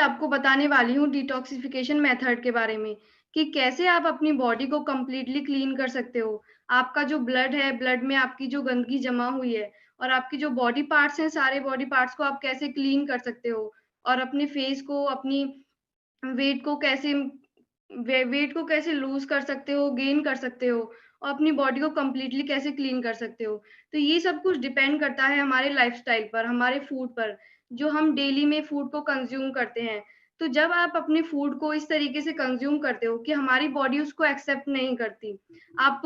आपको बताने वाली हूँ डिटॉक्सिफिकेशन मेथड के बारे में कि कैसे आप अपनी बॉडी को कंप्लीटली क्लीन कर सकते हो। आपका जो ब्लड है, ब्लड में आपकी जो गंदगी जमा हुई है और आपकी जो बॉडी पार्ट्स हैं, सारे बॉडी पार्ट्स को आप कैसे क्लीन कर सकते हो और अपने फेस को, अपनी वेट को कैसे वेट को कैसे लूज़ कर सकते हो, गेन कर सकते हो और अपनी बॉडी को कंप्लीटली कैसे क्लीन कर सकते हो। तो ये सब कुछ डिपेंड करता है हमारे लाइफ़स्टाइल पर, हमारे फूड पर, जो हम डेली में फूड को कंज़्यूम करते हैं। तो जब आप अपने फूड को इस तरीके से कंज़्यूम करते हो कि हमारी बॉडी उसको एक्सेप्ट नहीं करती, आप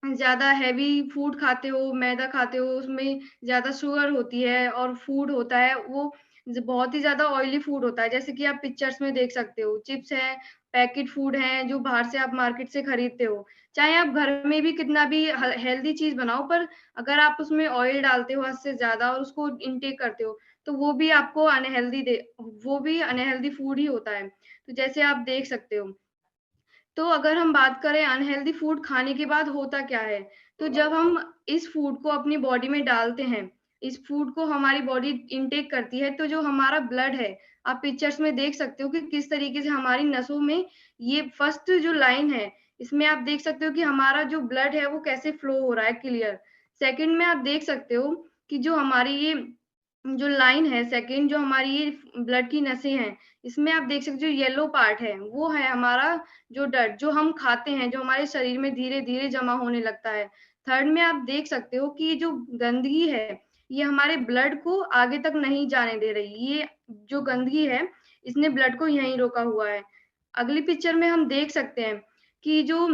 ज़्यादा हेवी फूड खाते हो, मैदा खाते हो, उसमें ज़्यादा शुगर होती है और फूड होता है वो बहुत ही ज़्यादा ऑयली फूड होता है। जैसे कि आप पिक्चर्स में देख सकते हो, चिप्स हैं, पैकेट फूड हैं, जो बाहर से आप मार्केट से खरीदते हो। चाहे आप घर में भी कितना भी हेल्दी चीज़ बनाओ, पर अगर आप उसमें ऑयल डालते हो हद से ज़्यादा और उसको इनटेक करते हो, तो वो भी अनहेल्दी फूड ही होता है। तो जैसे आप देख सकते हो। तो अगर हम बात करें अनहेल्दी फूड खाने के बाद होता क्या है? तो जब हम इस फूड को अपनी बॉडी में डालते हैं, इस फूड को हमारी बॉडी इनटेक करती है, तो जो हमारा ब्लड है, आप पिक्चर्स में देख सकते हो कि किस तरीके से हमारी नसों में ये फर्स्ट जो लाइन है, इसमें आप देख सकते हो कि हमारा जो ब्लड है, वो कैसे फ्लो हो रहा है क्लियर। सेकंड में आप देख सकते हो कि जो हमारी ये जो लाइन है सेकंड जो हमारी ये ब्लड की नसें हैं, इसमें आप देख सकते हो जो येलो पार्ट है, वो है हमारा जो डर्ट जो हम खाते हैं, जो हमारे शरीर में धीरे-धीरे जमा होने लगता है। थर्ड में आप देख सकते हो कि ये जो गंदगी है, ये हमारे ब्लड को आगे तक नहीं जाने दे रही। ये जो गंदगी है, इसने ब्लड को यहीं रोका हुआ है। अगली पिक्चर में हम देख सकते हैं कि जो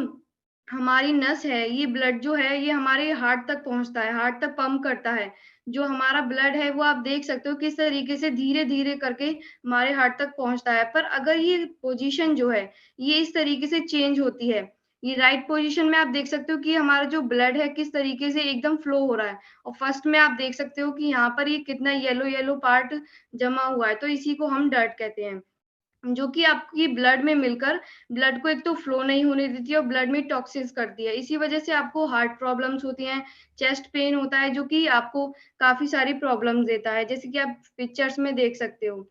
हमारी नस है, ये ब्लड जो है, ये हमारे हार्ट तक पहुँचता है, हार्ट तक पंप करता है। जो हमारा ब्लड है, वो आप देख सकते हो किस तरीके से धीरे-धीरे करके हमारे हार्ट तक पहुँचता है। पर अगर ये पोज़ीशन जो है, ये इस तरीके से चेंज होती है, ये राइट पोज़ीशन में आप देख सकते हो कि हमारा जो ब्लड है, किस तरीके से एकदम फ्लो हो रहा है और फर्स्ट में आप देख सकते हो कि यहाँ पर ये कितना येलो-येलो पार्ट जमा हुआ है, तो इसी को हम डर्ट कहते हैं। जो कि आपकी ब्लड में मिलकर ब्लड को एक तो फ्लो नहीं होने देती है और ब्लड में टॉक्सिन्स करती है। इसी वजह से आपको हार्ट प्रॉब्लम्स होती हैं, चेस्ट पेन होता है जो कि आपको काफ़ी सारी प्रॉब्लम्स देता है, जैसे कि आप पिक्चर्स में देख सकते हो।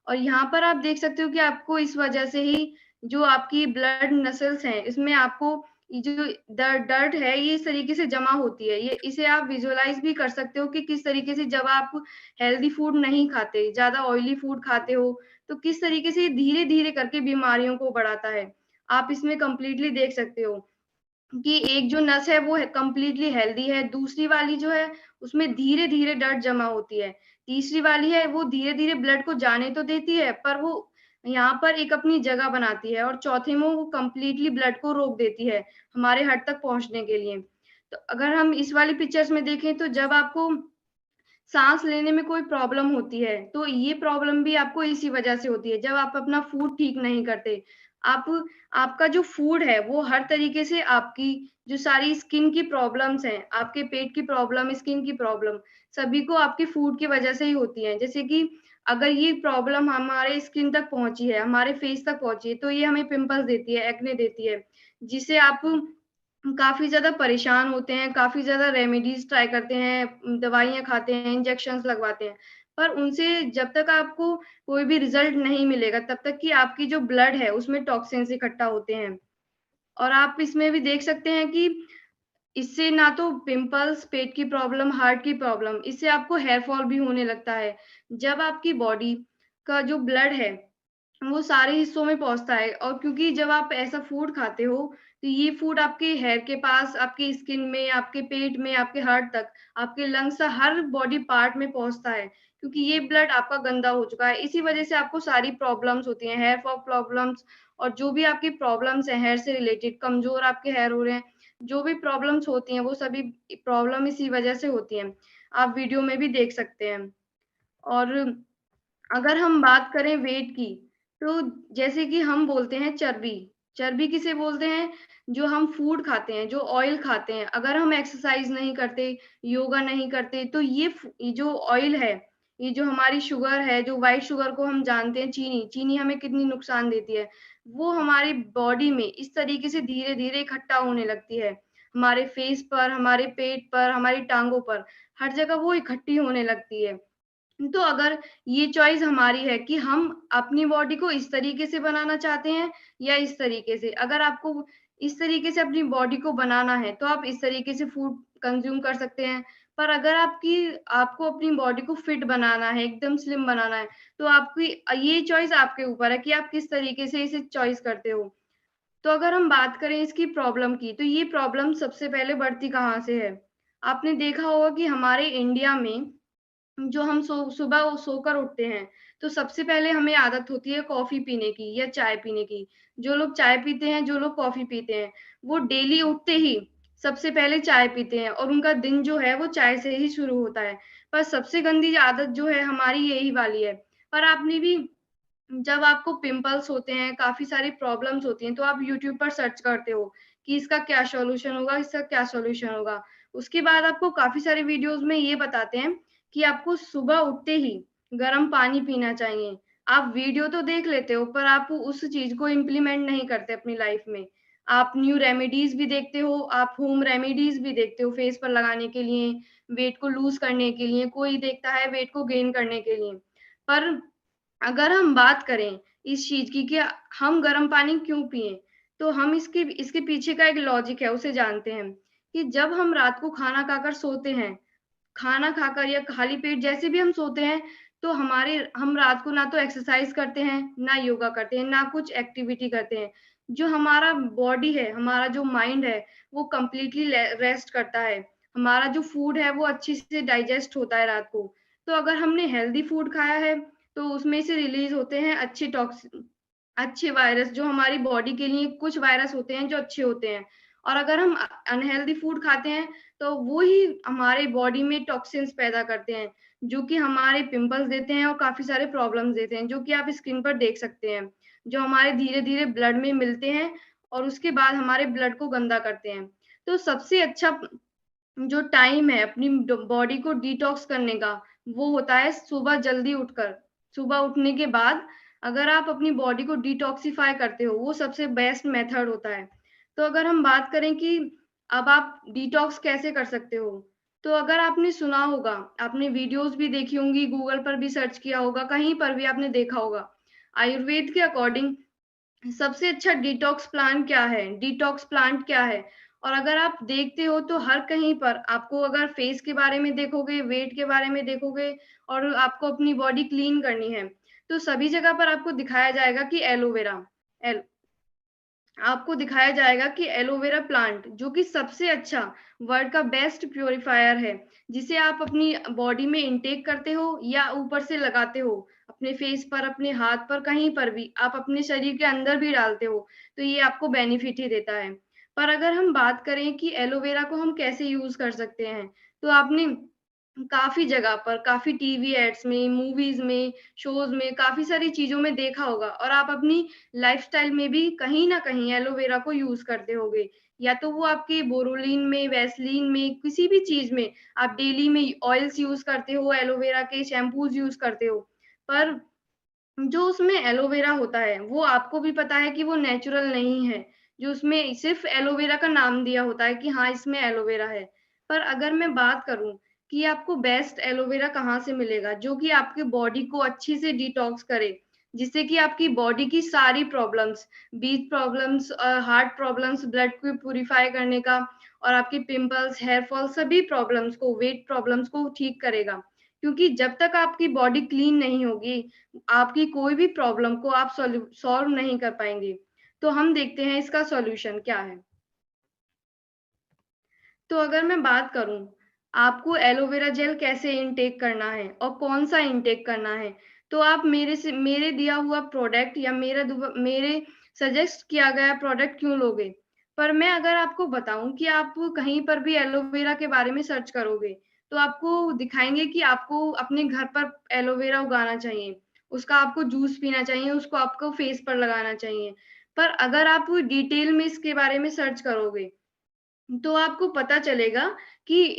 और यहाँ पर आप देख सकते हो कि आपको इस वजह से ही जो आपकी ब्लड वेसल्स हैं, इसमें आपको ये जो डर्ट है, ये इस तरीके से जमा होती है। ये इसे आप विजुअलाइज़ भी कर सकते हो कि किस तरीके से जब आप हेल्दी फूड नहीं खाते, ज़्यादा ऑयली फूड खाते हो, तो किस तरीके से धीरे-धीरे करके बीमारियों को बढ़ाता है। आप इसमें कंप्लीटली देख सकते हो कि एक जो नस है वो कंप्लीटली हेल्दी है, दूसरी वाली जो है उसमें धीरे-धीरे डर्ट जमा होती है। तीसरी वाली है वो धीरे-धीरे ब्लड को जाने तो देती है पर वो यहाँ पर एक अपनी जगह बनाती है और चौथे में वो कंप्लीटली ब्लड को रोक देती है, हमारे हार्ट तक पहुँचने के लिए। तो अगर हम इस वाली पिक्चर्स में देखें तो जब आपको साँस लेने में कोई प्रॉब्लम होती है, तो ये प्रॉब्लम भी आपको इसी वजह से होती है, जब आप अपना फूड ठीक नहीं करते। आप आपका जो फूड है, वो हर तरीके से आपकी जो सारी स्किन की प्रॉब्लम्स हैं, आपके पेट की प्रॉब्लम, स्किन की प्रॉब्लम, सभी को आपके फूड की वजह से ही होती हैं। जैसे कि अगर ये प्रॉब्लम हमारे स्किन तक पहुँची है, हमारे फेस तक पहुँची है, तो ये हमें पिंपल्स देती है, एक्ने देती है, जिससे आप काफ़ी ज़्यादा परेशान होते हैं, काफ़ी ज़्यादा रेमेडीज़ ट्राई करते हैं, दवाइयाँ खाते हैं, इंजेक्शंस लगवाते हैं। पर उनसे जब तक आपको कोई भी रिज़ल्ट नहीं मिलेगा, तब तक कि आपकी जो ब्लड है, उसमें टॉक्सिन्स इकट्ठा होते हैं। और आप इसमें भी देख सकते हैं कि इससे ना तो पिंपल्स, पेट की प्रॉब्लम, हार्ट की प्रॉब्लम, इससे आपको हेयर फॉल भी होने लगता है। जब आपकी बॉडी का जो ब्लड है वो सारे हिस्सों में पहुँचता है और क्योंकि जब आप ऐसा फूड खाते हो, तो ये फूड आपके हेयर के पास, आपकी स्किन में, आपके पेट में, आपके हार्ट तक, आपके लंग्स हर बॉडी पार्ट में पहुँचता है, क्योंकि ये ब्लड आपका गंदा हो चुका है। इसी वजह से आपको सारी प्रॉब्लम्स होती हैं, हेयर फॉल प्रॉब्लम्स और जो भी आपकी प्रॉब्लम्स हैं हेयर से रिलेटेड, कमज़ोर आपके हेयर हो रहे हैं, जो भी प्रॉब्लम्स होती हैं, वो सभी प्रॉब्लम इसी वजह से होती हैं। आप वीडियो में भी देख सकते हैं। और अगर हम बात करें वेट की, तो जैसे कि हम बोलते हैं चर्बी, चर्बी किसे बोलते हैं? जो हम फूड खाते हैं, जो ऑयल खाते हैं, अगर हम एक्सरसाइज़ नहीं करते, योगा नहीं करते, तो ये जो ऑयल है, ये जो हमारी शुगर है, जो व्हाइट शुगर को हम जानते हैं चीनी, चीनी हमें कितनी नुकसान देती है, वो हमारी बॉडी में इस तरीके से धीरे-धीरे इकट्ठा होने लगती है। हमारे फेस पर, हमारे पेट पर, हमारी टाँगों पर, हर जगह वो इकट्ठी होने लगती है। तो अगर ये चॉइस हमारी है कि हम अपनी बॉडी को इस तरीके से बनाना चाहते हैं या इस तरीके से। अगर आपको इस तरीके से अपनी बॉडी को बनाना है, तो आप इस तरीके से फूड कंज़्यूम कर सकते हैं। पर अगर आपको अपनी बॉडी को फिट बनाना है, एकदम स्लिम बनाना है, तो आपकी ये चॉइस आपके ऊपर है कि आप किस तरीके से इसे चॉइस करते हो। तो अगर हम बात करें इसकी प्रॉब्लम की, तो ये प्रॉब्लम सबसे पहले बढ़ती कहाँ से है? आपने देखा होगा कि हमारे इंडिया में जो हम सुबह सोकर उठते हैं, तो सबसे पहले हमें आदत होती है कॉफ़ी पीने की या चाय पीने की। जो लोग चाय पीते हैं, जो लोग कॉफ़ी पीते हैं, वो डेली उठते ही सबसे पहले चाय पीते हैं और उनका दिन जो है वो चाय से ही शुरू होता है। पर सबसे गंदी आदत जो है हमारी यही वाली है। पर आपने भी जब आपको पिंपल्स होते हैं, काफ़ी सारी प्रॉब्लम्स होती हैं, तो आप यूट्यूब पर सर्च करते हो कि इसका क्या सॉल्यूशन होगा, इसका क्या सॉल्यूशन होगा। उसके बाद आपको काफ़ी सारे वीडियोज़ में ये बताते हैं कि आपको सुबह उठते ही गर्म पानी पीना चाहिए। आप वीडियो तो देख लेते हो, पर आप उस चीज़ को इम्प्लीमेंट नहीं करते अपनी लाइफ़ में। आप न्यू रेमेडीज़ भी देखते हो, आप होम रेमेडीज़ भी देखते हो फेस पर लगाने के लिए, वेट को लूज़ करने के लिए, कोई देखता है वेट को गेन करने के लिए। पर अगर हम बात करें इस चीज़ की कि हम गर्म पानी क्यों पिएँ? तो हम इसके इसके पीछे का एक लॉजिक है, उसे जानते हैं कि जब हम रात को खाना खाकर सोते हैं, खाना खाकर या खाली पेट जैसे भी हम सोते हैं, तो हम रात को ना तो एक्सरसाइज़ करते हैं, ना योगा करते हैं, ना कुछ एक्टिविटी करते हैं। जो हमारा बॉडी है, हमारा जो माइंड है, वो कंप्लीटली रेस्ट करता है। हमारा जो फूड है, वो अच्छे से डाइजेस्ट होता है रात को। तो अगर हमने हेल्दी फूड खाया है, तो उसमें से रिलीज़ होते हैं अच्छे वायरस जो हमारी बॉडी के लिए कुछ वायरस होते हैं जो अच्छे होते हैं। और अगर हम अनहेल्दी फूड खाते हैं, तो वो ही हमारे बॉडी में टॉक्सिन्स पैदा करते हैं, जो कि हमारे पिंपल्स देते हैं और काफ़ी सारे प्रॉब्लम्स देते हैं, जो कि आप स्क्रीन पर देख सकते हैं। जो हमारे धीरे-धीरे ब्लड में मिलते हैं और उसके बाद हमारे ब्लड को गंदा करते हैं। तो सबसे अच्छा जो टाइम है अपनी बॉडी को डिटॉक्स करने का, वो होता है सुबह जल्दी उठकर। सुबह उठने के बाद अगर आप अपनी बॉडी को डिटॉक्सिफाई करते हो, वो सबसे बेस्ट मेथड होता है। तो अगर हम बात करें कि अब आप डिटॉक्स कैसे कर सकते हो, तो अगर आपने सुना होगा, आपने वीडियोज़ भी देखी होंगी, गूगल पर भी सर्च किया होगा, कहीं पर भी आपने देखा होगा। आयुर्वेद के अकॉर्डिंग सबसे अच्छा डिटॉक्स प्लांट क्या है? और अगर आप देखते हो तो हर कहीं पर आपको अगर फेस के बारे में देखोगे, वेट के बारे में देखोगे और आपको अपनी बॉडी क्लीन करनी है, तो सभी जगह पर आपको दिखाया जाएगा कि एल आपको दिखाया जाएगा कि एलोवेरा प्लांट जो कि सबसे अच्छा वर्ल्ड का बेस्ट प्यूरीफायर है, जिसे आप अपनी बॉडी में इनटेक करते हो या ऊपर से लगाते हो, अपने फेस पर, अपने हाथ पर, कहीं पर भी, आप अपने शरीर के अंदर भी डालते हो, तो ये आपको बेनिफिट ही देता है। पर अगर हम बात करें कि एलोवेरा को हम कैसे यूज़ कर सकते हैं, तो आपने काफ़ी जगह पर, काफ़ी टीवी एड्स में, मूवीज़ में, शोज़ में, काफ़ी सारी चीज़ों में देखा होगा और आप अपनी लाइफ़स्टाइल में भी कहीं न कहीं एलोवेरा को यूज़ करते होंगे। या तो वो आपके बोरोलिन में, वैसलीन में, किसी भी चीज़ में आप डेली में ऑयल्स यूज़ करते हो, एलोवेरा के शैम्पूज़ यूज़ करते हो। पर जो उसमें एलोवेरा होता है, वो आपको भी पता है कि वो नेचुरल नहीं है। जो उसमें सिर्फ़ एलोवेरा का नाम दिया होता है कि हाँ, इसमें एलोवेरा है। पर अगर मैं बात करूँ कि आपको बेस्ट एलोवेरा कहाँ से मिलेगा, जो कि आपकी बॉडी को अच्छे से डिटॉक्स करे, जिससे कि आपकी बॉडी की सारी problems, beat problems heart problems, blood को प्यूरीफाई करने का और आपके पिंपल्स, हेयर फॉल सभी प्रॉब्लम्स को, वेट प्रॉब्लम्स को ठीक करेगा। क्योंकि जब तक आपकी बॉडी क्लीन नहीं होगी, आपकी कोई भी प्रॉब्लम को आप सॉल्व नहीं कर पाएँगे। तो हम देखते हैं इसका सॉल्यूशन क्या है। तो अगर मैं बात करूँ, आपको एलोवेरा जेल कैसे इनटेक करना है और कौन-सा इनटेक करना है, तो आप मेरे दिया हुआ प्रोडक्ट या मेरे सजेस्ट किया गया प्रोडक्ट क्यों लोगे? पर मैं अगर आपको बताऊँ कि आप कहीं पर भी एलोवेरा के बारे में सर्च करोगे, तो आपको दिखाएँगे कि आपको अपने घर पर एलोवेरा उगाना चाहिए। उसका आपको जूस पीना चाहिए, उसको आपको फेस पर लगाना चाहिए। पर अगर आप डिटेल में इसके बारे में सर्च करोगे, तो आपको पता चलेगा कि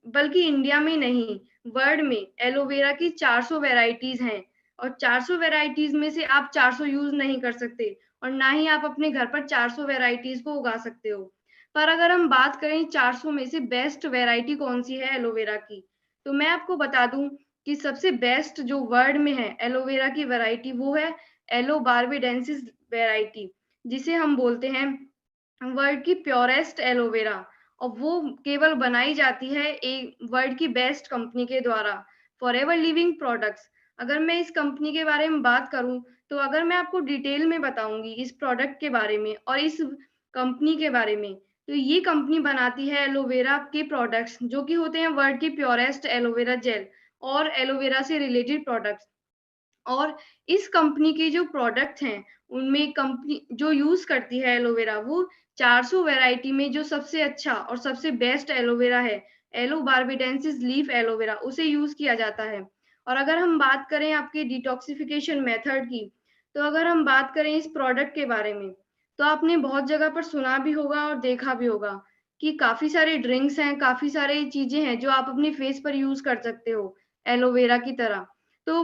बल्कि इंडिया में नहीं, वर्ल्ड में एलोवेरा की 400 वैराइटीज़ हैं और 400 वैराइटीज़ में से आप 400 यूज़ नहीं कर सकते और ना ही आप अपने घर पर 400 वैराइटीज़ को उगा सकते हो। पर अगर हम बात करें 400 में से बेस्ट वैराइटी कौन-सी है एलोवेरा की, तो मैं आपको बता दूँ कि सबसे बेस्ट जो वर्ल्ड में है एलोवेरा की वैरायटी वो है एलो बार्बाडेंसिस वैरायटी, जिसे हम बोलते हैं वर्ल्ड की प्योरेस्ट एलोवेरा। और वो केवल बनाई जाती है एक वर्ल्ड की बेस्ट कंपनी के द्वारा, फॉरएवर लिविंग प्रोडक्ट्स। अगर मैं इस कंपनी के बारे में बात करूं, तो अगर मैं आपको डिटेल में बताऊंगी इस प्रोडक्ट के बारे में और इस कंपनी के बारे में, तो ये कंपनी बनाती है एलोवेरा के प्रोडक्ट्स जो कि होते हैं वर्ल्ड की प्योरेस्ट एलोवेरा जेल और एलोवेरा से रिलेटेड प्रोडक्ट्स। और इस कंपनी के जो प्रोडक्ट हैं, उनमें कंपनी जो यूज़ करती है एलोवेरा, वो 400 वैरायटी में जो सबसे अच्छा और सबसे बेस्ट एलोवेरा है, एलो बार्बाडेंसिस लीफ एलोवेरा, उसे यूज़ किया जाता है। और अगर हम बात करें आपके डिटॉक्सिफिकेशन मेथड की, तो अगर हम बात करें इस प्रोडक्ट के बारे में, तो आपने बहुत जगह पर सुना भी होगा और देखा भी होगा कि काफ़ी सारे ड्रिंक्स हैं, काफ़ी सारी चीज़ें हैं जो आप अपने फेस पर यूज़ कर सकते हो, एलोवेरा की तरह। तो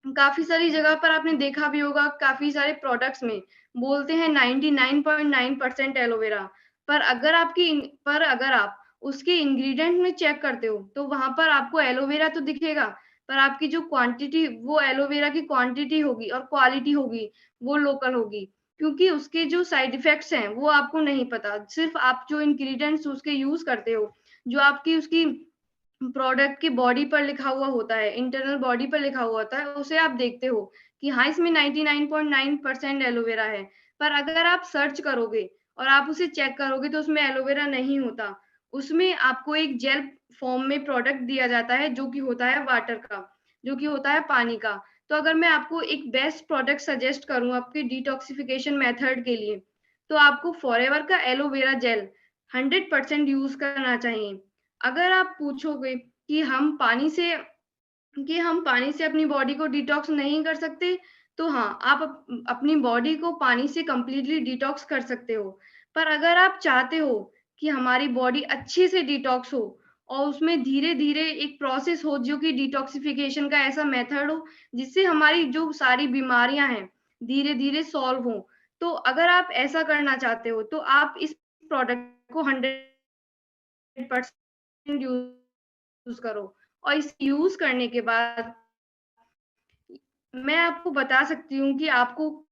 काफ़ी सारी जगह पर आपने देखा भी होगा, काफ़ी सारे प्रोडक्ट्स में बोलते हैं 99.9% एलोवेरा, पर अगर आप उसके इंग्रीडिएंट में चेक करते हो, तो वहाँ पर आपको एलोवेरा तो दिखेगा, पर आपकी जो क्वांटिटी वो एलोवेरा की क्वांटिटी होगी और क्वालिटी होगी, वो लोकल होगी। क्योंकि उसके जो साइड इफेक्ट्स हैं, वो आपको नहीं पता। सिर्फ़ आप जो इंग्रीडिएंट्स उसके यूज़ करते हो, जो आपकी उसकी प्रोडक्ट की बॉडी पर लिखा हुआ होता है, इंटरनल बॉडी पर लिखा हुआ होता है, उसे आप देखते हो कि हाँ, इसमें 99.9% एलोवेरा है। पर अगर आप सर्च करोगे और आप उसे चेक करोगे तो उसमें एलोवेरा नहीं होता। उसमें आपको एक जेल फॉर्म में प्रोडक्ट दिया जाता है जो कि होता है वाटर का, जो कि होता है पानी का। तो अगर मैं आपको एक बेस्ट प्रोडक्ट सजेस्ट करूँ आपके डिटॉक्सिफिकेशन मेथड के लिए, तो आपको फॉरएवर का एलोवेरा जेल 100% यूज़ करना चाहिए। अगर आप पूछोगे कि हम पानी से अपनी बॉडी को डिटॉक्स नहीं कर सकते, तो हाँ, आप अपनी बॉडी को पानी से कंप्लीटली डिटॉक्स कर सकते हो। पर अगर आप चाहते हो कि हमारी बॉडी अच्छे से डिटॉक्स हो और उसमें धीरे-धीरे एक प्रोसेस हो जो कि डिटॉक्सिफिकेशन का ऐसा मेथड हो, जिससे हमारी जो सारी बीमारियाँ हैं, धीरे-धीरे सॉल्व हों। तो अगर आप ऐसा करना चाहते हो, तो आप इस प्रोडक्ट को 100% यूज़ करो। और इसे यूज़ करने के बाद मैं आपको बता सकती हूँ कि आपको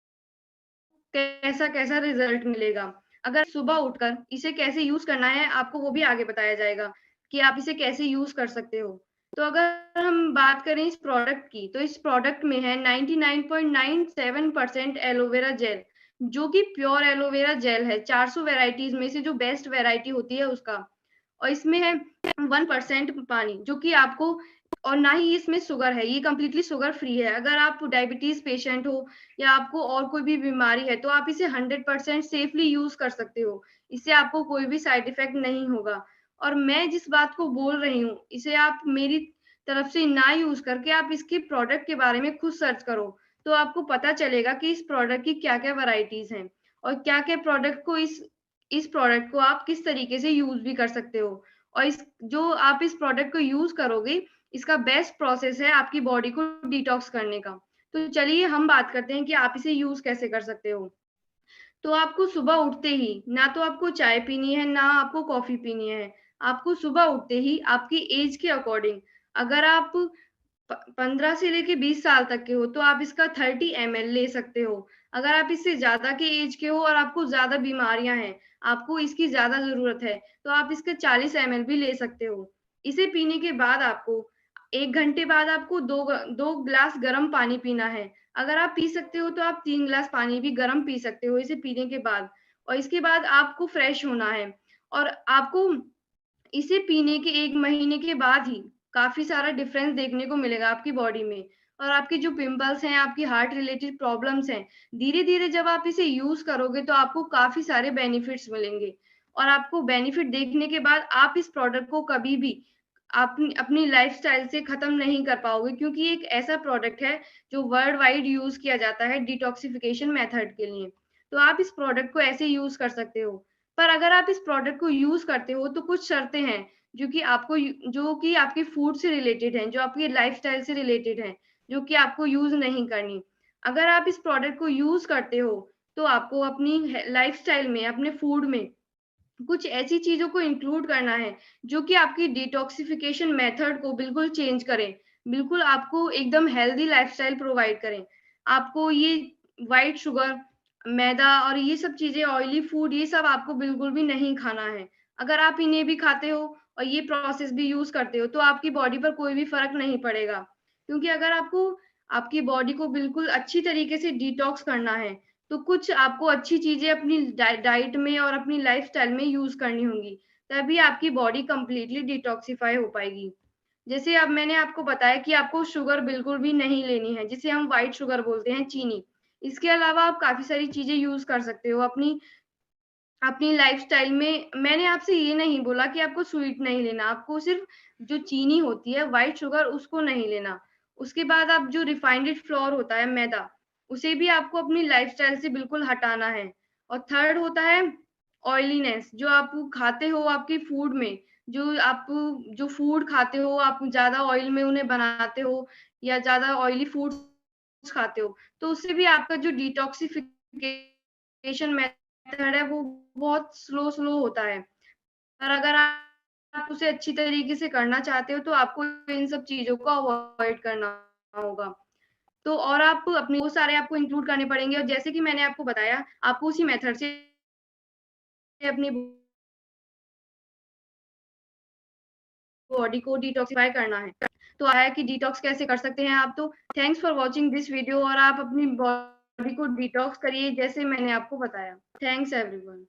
कैसा-कैसा रिज़ल्ट मिलेगा। अगर सुबह उठकर इसे कैसे यूज़ करना है, आपको वो भी आगे बताया जाएगा कि आप इसे कैसे यूज़ कर सकते हो। तो अगर हम बात करें इस प्रोडक्ट की, तो इस प्रोडक्ट में है 99.97% एलोवेरा जेल, जो कि प्योर एलोवेरा जेल है, 400 वैराइटीज़ में से जो बेस्ट वैराइटी होती है उसका। और इसमें है 1% पानी, जो कि आपको और ना ही इसमें शुगर है, ये कंप्लीटली शुगर फ्री है। अगर आप डायबिटीज़ पेशेंट हो या आपको और कोई भी बीमारी है, तो आप इसे 100% सेफली यूज़ कर सकते हो। इससे आपको कोई भी साइड इफ़ेक्ट नहीं होगा। और मैं जिस बात को बोल रही हूँ, इसे आप मेरी तरफ से ना यूज़ करके आप इसके प्रोडक्ट के बारे में खुद सर्च करो, तो आपको पता चलेगा कि इस प्रोडक्ट की क्या-क्या वैराइटीज़ हैं और क्या-क्या प्रोडक्ट को इस प्रोडक्ट को आप किस तरीके से यूज़ भी कर सकते हो। और इस जो आप इस प्रोडक्ट को यूज़ करोगे, इसका बेस्ट प्रोसेस है आपकी बॉडी को डिटॉक्स करने का। तो चलिए हम बात करते हैं कि आप इसे यूज़ कैसे कर सकते हो। तो आपको सुबह उठते ही ना तो आपको चाय पीनी है, ना आपको कॉफ़ी पीनी है। आपको सुबह उठते ही आपकी ऐज के अकॉर्डिंग अगर आप 15 से लेके 20 साल तक के हो, तो आप इसका 30 ml ले सकते हो। अगर आप इससे ज़्यादा के ऐज के हो और आपको ज़्यादा बीमारियाँ हैं, आपको इसकी ज़्यादा ज़रूरत है, तो आप इसके 40 ml भी ले सकते हो। इसे पीने के बाद आपको 1 घंटे बाद आपको 2 ग्लास गरम पानी पीना है। अगर आप पी सकते हो, तो आप 3 ग्लास पानी भी गरम पी सकते हो इसे पीने के बाद। और इसके बाद आपको फ्रेश होना है और आपको इसे पीने के 1 महीने के बाद ही काफ़ी सारा डिफ़रेंस देखने को मिलेगा आपकी बॉडी में और आपके जो पिंपल्स हैं, आपकी हार्ट रिलेटेड प्रॉब्लम्स हैं, धीरे-धीरे जब आप इसे यूज़ करोगे तो आपको काफ़ी सारे बेनिफिट्स मिलेंगे और आपको बेनिफिट देखने के बाद आप इस प्रोडक्ट को कभी भी अपनी लाइफ़स्टाइल से ख़त्म नहीं कर पाओगे क्योंकि ये एक ऐसा प्रोडक्ट है जो वर्ल्ड वाइड यूज़ किया जाता है डिटॉक्सिफिकेशन मेथड के लिए। तो आप इस प्रोडक्ट को ऐसे यूज़ कर सकते हो। पर अगर आप इस प्रोडक्ट को यूज़ करते हो तो कुछ शर्तें हैं जो कि आपके फूड से रिलेटेड हैं, जो आपकी लाइफ़स्टाइल से रिलेटेड हैं, जो कि आपको यूज़ नहीं करनी। अगर आप इस प्रोडक्ट को यूज़ करते हो, तो आपको अपनी लाइफ़स्टाइल में, अपने फूड में कुछ ऐसी चीज़ों को इंक्लूड करना है, जो कि आपकी डिटॉक्सिफिकेशन मेथड को बिल्कुल चेंज करें। बिल्कुल आपको एकदम हेल्दी लाइफ़स्टाइल प्रोवाइड करें। आपको ये व्हाइट शुगर, मैदा और ये सब चीज़ें ऑयली फूड ये सब आपको बिल्कुल भी नहीं खाना है। अगर आप इन्हें भी खाते हो और ये प्रोसेस भी यूज़ करते हो, तो आपकी बॉडी पर कोई भी फ़र्क नहीं पड़ेगा। क्योंकि अगर आपको आपकी बॉडी को बिल्कुल अच्छी तरीके से डिटॉक्स करना है, तो कुछ आपको अच्छी चीज़ें अपनी डाइट में और अपनी लाइफ़स्टाइल में यूज़ करनी होंगी। तभी आपकी बॉडी कंप्लीटली डिटॉक्सिफाई हो पाएगी। जैसे अब मैंने आपको बताया कि आपको शुगर बिल्कुल भी नहीं लेनी है, जिसे हम व्हाइट शुगर बोलते हैं, चीनी। इसके अलावा आप काफ़ी सारी चीज़ें यूज़ कर सकते हो अपनी अपनी लाइफ़स्टाइल में। मैंने आपसे ये नहीं बोला कि आपको स्वीट नहीं लेना, आपको सिर्फ़ जो चीनी होती है, व्हाइट शुगर उसको नहीं लेना। उसके बाद आप जो रिफाइंड फ्लोर होता है, मैदा, उसे भी आपको अपनी लाइफ़स्टाइल से बिल्कुल हटाना है। और थर्ड होता है ऑयलीनेस, जो आप खाते हो आपके फूड में, जो फूड खाते हो, आप ज़्यादा ऑयल में उन्हें बनाते हो या ज़्यादा ऑयली फूड्स खाते हो, तो उससे भी आपका जो डिटॉक्सिफिकेशन मेथड है, वो बहुत स्लो होता है। और अगर आप उसे अच्छी तरीके से करना चाहते हो, तो आपको इन सब चीज़ों को अवॉइड करना होगा। तो और आप अपने वो सारे आपको इंक्लूड करने पड़ेंगे और जैसे कि मैंने आपको बताया, आपको उसी मेथड से अपनी बॉडी को डिटॉक्सिफाई करना है। तो आया कि डिटॉक्स कैसे कर सकते हैं आप, तो thanks for watching this video और आप अपनी बॉडी को डिटॉक्स करिए जैसे मैंने आपको बताया। Thanks everyone.